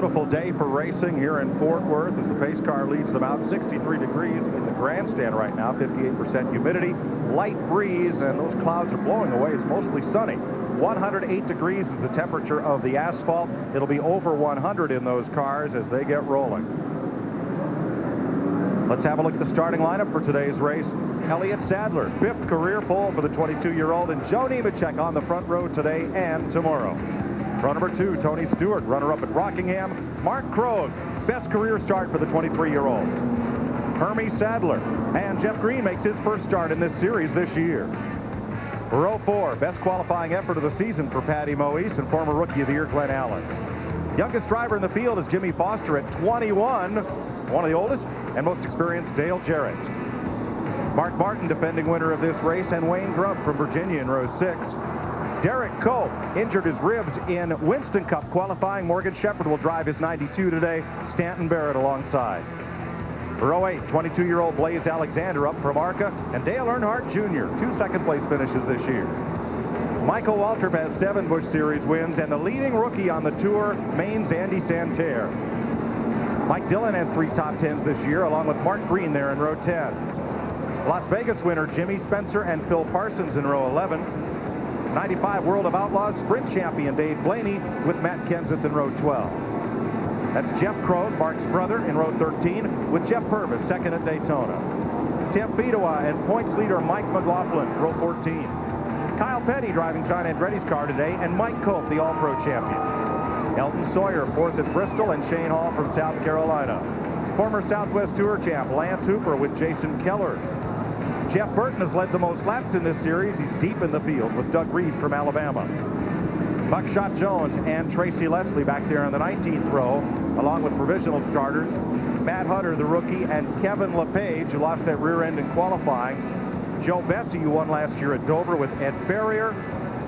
beautiful day for racing here in Fort Worth as the pace car leads them out. 63 degrees in the grandstand right now, 58% humidity, light breeze, and those clouds are blowing away. It's mostly sunny. 108 degrees is the temperature of the asphalt. It'll be over 100 in those cars as they get rolling. Let's have a look at the starting lineup for today's race. Hermie Sadler, 5th career pole for the 22-year-old, and Joe Nemechek on the front row today and tomorrow. Row number 2, Tony Stewart, runner-up at Rockingham. Mark Krogh, best career start for the 23-year-old. Hermie Sadler, and Jeff Green makes his first start in this series this year. Row 4, best qualifying effort of the season for Patty Moise and former Rookie of the Year Glenn Allen. Youngest driver in the field is Jimmy Foster at 21, one of the oldest and most experienced Dale Jarrett. Mark Martin, defending winner of this race, and Wayne Grubb from Virginia in row 6. Derek Coe injured his ribs in Winston Cup qualifying. Morgan Shepherd will drive his 92 today. Stanton Barrett alongside. Row 8, 22-year-old Blaise Alexander up from ARCA, and Dale Earnhardt Jr., 2 second-place finishes this year. Michael Waltrip has 7 Busch Series wins, and the leading rookie on the tour, Maine's Andy Santerre. Mike Dillon has 3 top 10s this year, along with Mark Green there in row 10. Las Vegas winner Jimmy Spencer and Phil Parsons in row 11. 95 World of Outlaws sprint champion Dave Blaney with Matt Kenseth in row 12. That's Jeff Krogh, Mark's brother, in row 13, with Jeff Purvis second at Daytona. Tim Fedewa and points leader Mike McLaughlin, row 14. Kyle Petty driving John Andretti's car today, and Mike Cope, the All-Pro champion. Elton Sawyer, 4th at Bristol, and Shane Hall from South Carolina. Former Southwest Tour champ Lance Hooper with Jason Keller. Jeff Burton has led the most laps in this series. He's deep in the field with Doug Reed from Alabama. Buckshot Jones and Tracy Leslie back there in the 19th row, along with provisional starters Matt Hutter, the rookie, and Kevin LePage, who lost that rear end in qualifying. Joe Bessey, who won last year at Dover with Ed Ferrier.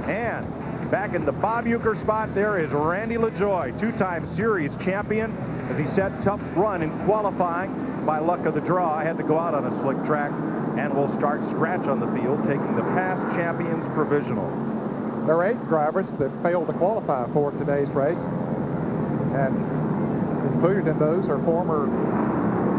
And back in the Bob Uecker spot there is Randy LaJoie, 2-time series champion, as he set tough run in qualifying. By luck of the draw, I had to go out on a slick track, and will start scratch on the field, taking the past champions provisional. There are 8 drivers that failed to qualify for today's race, and included in those are former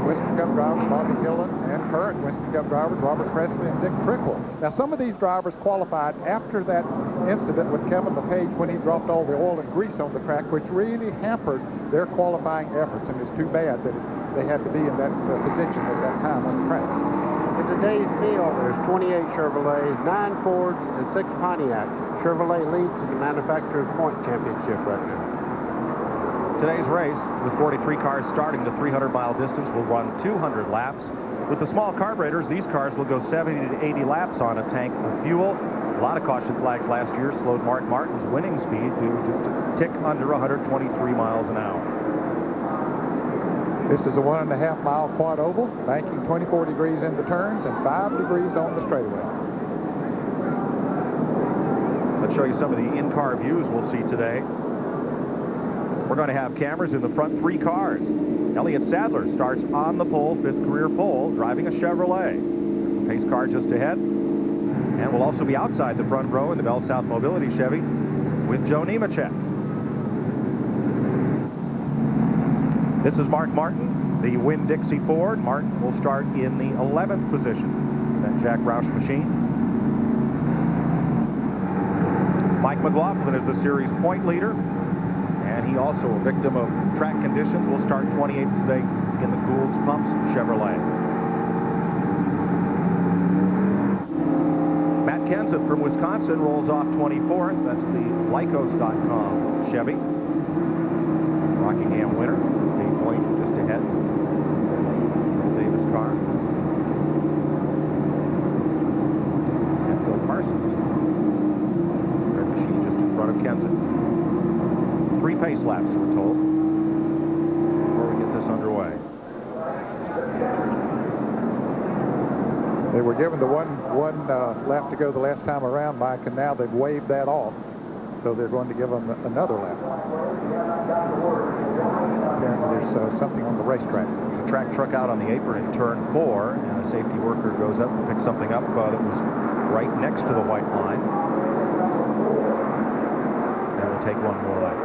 Winston Cup drivers Bobby Dillon and current Winston Cup drivers Robert Presley and Dick Trickle. Now, some of these drivers qualified after that incident with Kevin LePage when he dropped all the oil and grease on the track, which really hampered their qualifying efforts, and it's too bad that they had to be in that position at that time on the track. In today's field, there's 28 Chevrolets, 9 Fords, and 6 Pontiacs. Chevrolet leads in the manufacturer's point championship right now. Today's race, with 43 cars starting the 300-mile distance, will run 200 laps. With the small carburetors, these cars will go 70 to 80 laps on a tank of fuel. A lot of caution flags last year slowed Mark Martin's winning speed to just a tick under 123 miles an hour. This is a 1.5-mile quad oval, banking 24 degrees in the turns and 5 degrees on the straightaway. Let's show you some of the in-car views we'll see today. We're going to have cameras in the front 3 cars. Hermie Sadler starts on the pole, 5th career pole, driving a Chevrolet. The pace car just ahead. And we'll also be outside the front row in the Bell South Mobility Chevy with Joe Nemechek. This is Mark Martin, the Winn-Dixie Ford. Martin will start in the 11th position, that Jack Roush machine. Mike McLaughlin is the series point leader, and he also a victim of track conditions. Will start 28th today in the Gould's Pumps Chevrolet. Matt Kenseth from Wisconsin rolls off 24th. That's the Lycos.com Chevy. Rockingham winner. Just ahead. Davis car. And Phil Parsons. Red machine just in front of Kenseth. 3 pace laps, we're told, before we get this underway. They were given the one lap to go the last time around, Mike, and now they've waved that off. So they're going to give them another lap. Apparently there's something on the racetrack. There's a track truck out on the apron in turn 4, and a safety worker goes up and picks something up that was right next to the white line. And we'll take one more lap.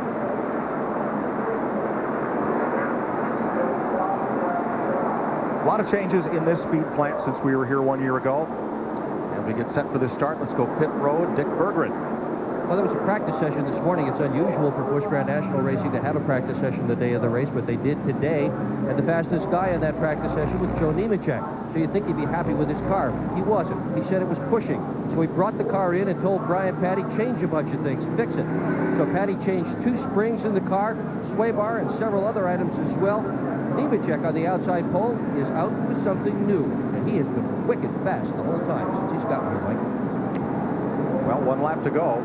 lot of changes in this speed plant since we were here 1 year ago. And we get set for this start. Let's go pit road. Dick Berggren. Well, there was a practice session this morning. It's unusual for Busch Grand National Racing to have a practice session the day of the race, but they did today. And the fastest guy in that practice session was Joe Nemechek. So you'd think he'd be happy with his car. He wasn't. He said it was pushing. So he brought the car in and told Brian Patty, change a bunch of things, fix it. So Patty changed 2 springs in the car, sway bar, and several other items as well. Nemechek on the outside pole is out with something new. And he has been wicked fast the whole time since he's got one, Mike. Well, 1 lap to go.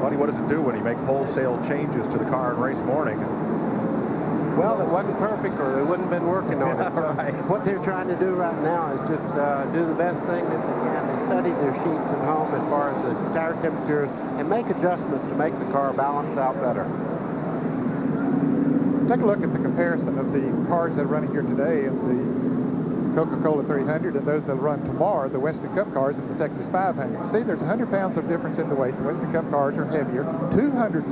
Buddy, what does it do when you make wholesale changes to the car in race morning? Well, it wasn't perfect, or they wouldn't have been working on it. Right. What they're trying to do right now is just do the best thing that they can. They study their sheets at home as far as the tire temperatures and make adjustments to make the car balance out better. Take a look at the comparison of the cars that are running here today and the Coca-Cola 300 and those that will run tomorrow, the Western Cup cars and the Texas 500. See, there's 100 pounds of difference in the weight. The Western Cup cars are heavier. 200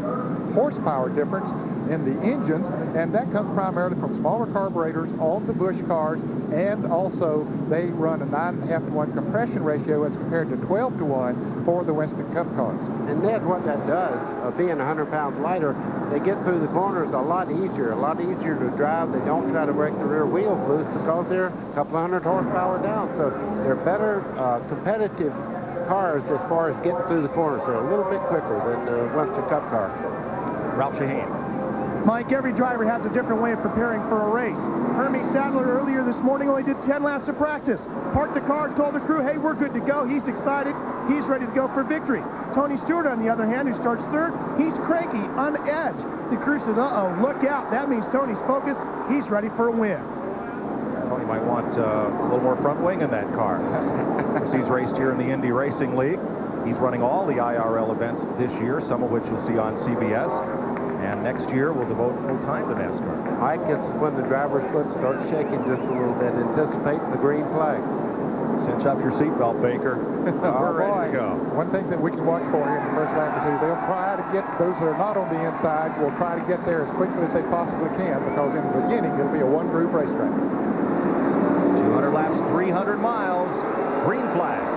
horsepower difference in the engines, and that comes primarily from smaller carburetors on the Busch cars, and also they run a 9.5 to 1 compression ratio as compared to 12 to 1 for the Western Cup cars. And Ned, what that does, being 100 pounds lighter, they get through the corners a lot easier to drive. They don't try to break the rear wheels loose because they're a couple of 100 horsepower down. So they're better competitive cars as far as getting through the corners. They're a little bit quicker than the Western Cup car. Ralph Shaheen. Mike, every driver has a different way of preparing for a race. Hermie Sadler earlier this morning only did 10 laps of practice. Parked the car, told the crew, hey, we're good to go. He's excited. He's ready to go for victory. Tony Stewart, on the other hand, who starts third, he's cranky, on edge. The crew says, uh-oh, look out. That means Tony's focused. He's ready for a win. Tony might want a little more front wing in that car. He's raced here in the Indy Racing League. He's running all the IRL events this year, some of which you'll see on CBS. And next year, we'll devote full time to NASCAR. Mike, it's when the driver's foot starts shaking just a little bit, anticipating the green flag. Cinch up your seatbelt, Baker. We're ready to go. One thing that we can watch for here in the first lap or two, they'll try to get those that are not on the inside will try to get there as quickly as they possibly can, because in the beginning, it'll be a one-group racetrack. 200 laps, 300 miles. Green flag.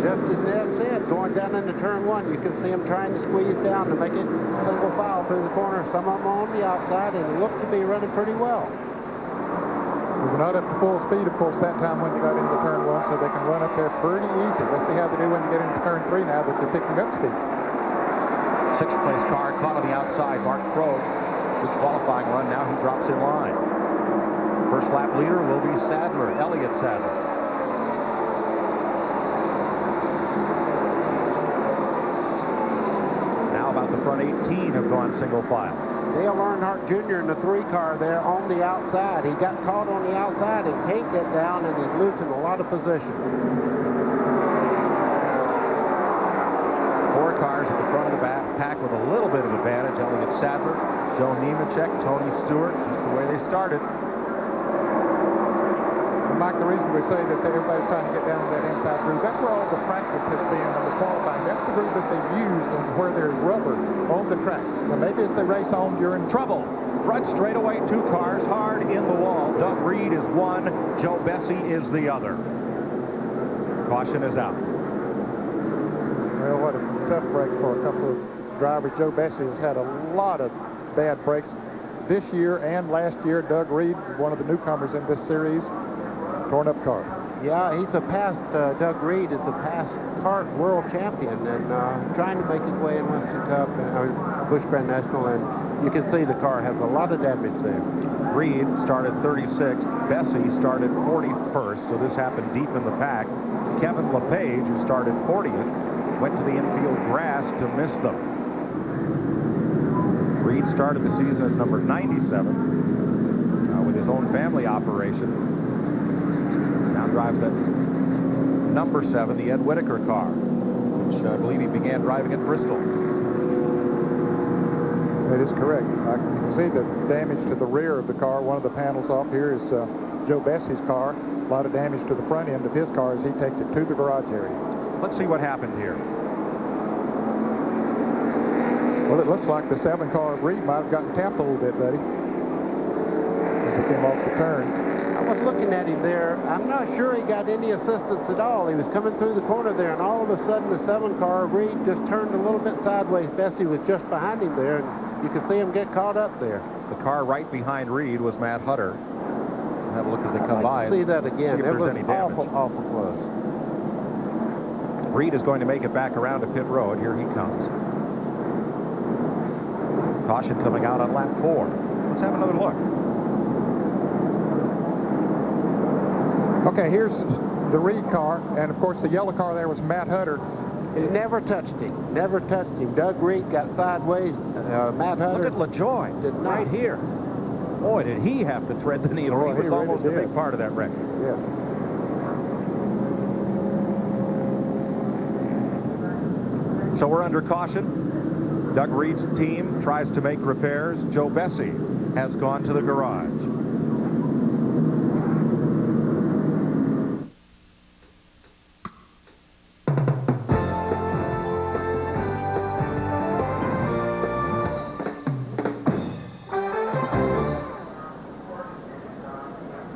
Just as Ned said, going down into turn 1, you can see them trying to squeeze down to make it single file through the corner. Some of them on the outside, and look to be running pretty well. We were not up to full speed, of course, that time when they got into turn 1, so they can run up there pretty easy. Let's see how they do when they get into turn 3 now that they're picking up speed. 6th place car caught on the outside. Mark Krogh, his qualifying run, now he drops in line. First lap leader will be Sadler, Elliott Sadler. The front 18 have gone single file. Dale Earnhardt Jr. in the 3 car there on the outside. He got caught on the outside and can't get down, and he's losing a lot of position. 4 cars at the front of the pack with a little bit of advantage. Elliott Sadler, Joe Nemechek, Tony Stewart, just the way they started. And Mike, the reason we say that everybody's trying to get down to that inside groove, that's where all the practice has been on the qualifying. That's the groove that they've used and where there's rubber on the track. Now maybe as they race on during trouble. Front straightaway, 2 cars hard in the wall. Doug Reed is one, Joe Bessey is the other. Caution is out. Well, what a tough break for a couple of drivers. Joe Bessey has had a lot of bad breaks this year and last year. Doug Reed, one of the newcomers in this series, torn up car. Yeah, he's a past, Doug Reed is a past kart world champion and trying to make his way in Western Cup and Busch Grand National, and you can see the car has a lot of damage there. Reed started 36th. Bessey started 41st, so this happened deep in the pack. Kevin LePage, who started 40th, went to the infield grass to miss them. Reed started the season as number 97 with his own family operation. Now drives that number 7, the Ed Whitaker car, which I believe he began driving at Bristol. That is correct. You can see the damage to the rear of the car. One of the panels off here is Joe Bessey's car. A lot of damage to the front end of his car as he takes it to the garage area. Let's see what happened here. Well, it looks like the 7-car of Reed might have gotten tapped a little bit, buddy, as he came off the turn. I was looking at him there. I'm not sure he got any assistance at all. He was coming through the corner there, and all of a sudden the 7-car of Reed just turned a little bit sideways. Bessey was just behind him there, and you could see him get caught up there. The car right behind Reed was Matt Hutter. Have a look as they come by. See that again. See if It there's was any damage. awful close. Reed is going to make it back around to pit road. Here he comes. Caution coming out on lap 4. Let's have another look. Okay, here's the Reed car, and of course the yellow car there was Matt Hutter. He never touched him. Never touched him. Doug Reed got sideways. Matt Hutter Look at LaJoy did not. right here. Boy, did he have to thread the needle. Boy, He was he really almost a did. big part of that wreck. Yes. So we're under caution. Doug Reed's team tries to make repairs. Joe Bessey has gone to the garage.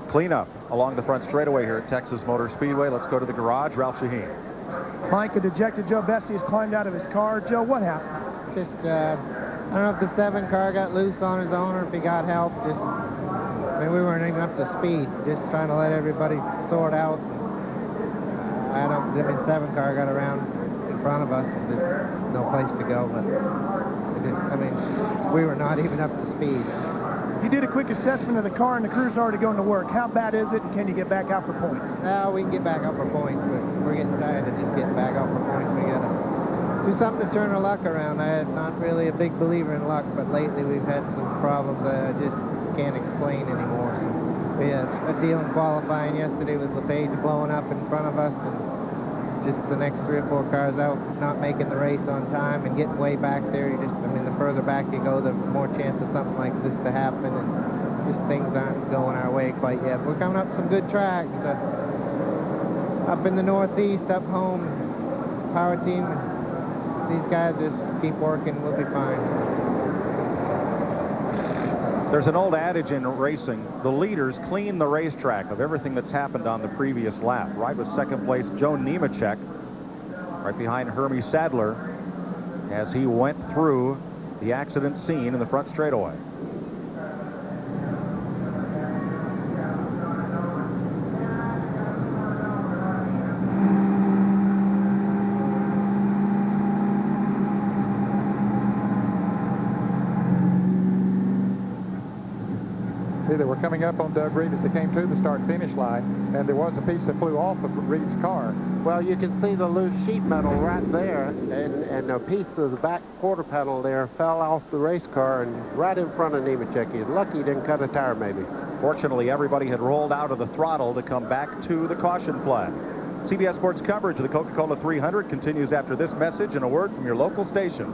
Cleanup along the front straightaway here at Texas Motor Speedway. Let's go to the garage. Ralph Shaheen. Mike, a dejected Joe Bessey has climbed out of his car. Joe, what happened? Just, I don't know if the 7-car got loose on his own or if he got help. Just, I mean, we weren't even up to speed. Just trying to let everybody sort out. I mean, 7-car got around in front of us. And there's no place to go. But, I mean, we were not even up to speed. You did a quick assessment of the car, and the crew's already going to work. How bad is it, and can you get back out for points? Now we can get back up for points, but we're getting tired of just getting back up for points. We got to do something to turn our luck around. I'm not really a big believer in luck, but lately we've had some problems that I just can't explain anymore. So we had a deal in qualifying yesterday with LePage blowing up in front of us, and just the next 3 or 4 cars out, not making the race on time and getting way back there. I mean, the further back you go, the more chance of something like this to happen, and just things aren't going our way quite yet. We're coming up some good tracks. Up in the Northeast, up home, power team. These guys just keep working. We'll be fine. There's an old adage in racing, the leaders clean the racetrack of everything that's happened on the previous lap. Right with second place Joe Nemechek, right behind Hermie Sadler, as he went through the accident scene in the front straightaway. They were coming up on Doug Reed as they came to the start-finish line, and there was a piece that flew off of Reed's car. Well, you can see the loose sheet metal right there, and a piece of the back quarter panel there fell off the race car and right in front of Nemechek. He's lucky he didn't cut a tire, maybe. Fortunately, everybody had rolled out of the throttle to come back to the caution flag. CBS Sports coverage of the Coca-Cola 300 continues after this message and a word from your local station.